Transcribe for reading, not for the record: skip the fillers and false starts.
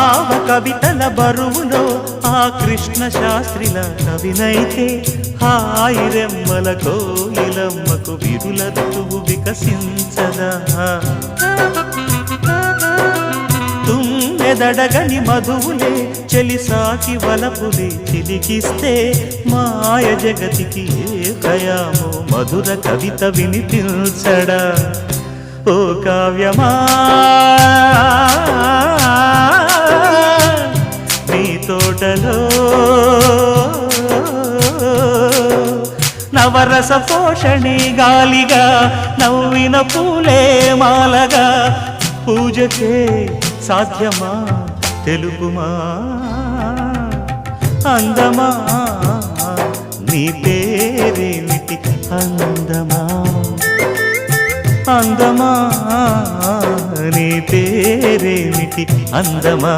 భావ కవితల బరువులో ఆ కృష్ణ శాస్త్రిల కవినైతే హాయి రెమ్మల కోయిలమ్మకు విరుల ఋతువు వికసించదా తుమ్మెదడగని మధువులే చెలిసాకి వలపులే చిలికిస్తే మాయ జగతికి ఏ కయామో మధుర కవిత వినిపించడా ఓ కావ్యమా నీ తోటలో నవరస పోషణి గాలిగా నవ్విన పూలే మాలగా పూజకే సాధ్యమా తెలుగుమా అందమా నీ పేరేమిటి అందమా అందమా నీ పేరేమిటి అందమా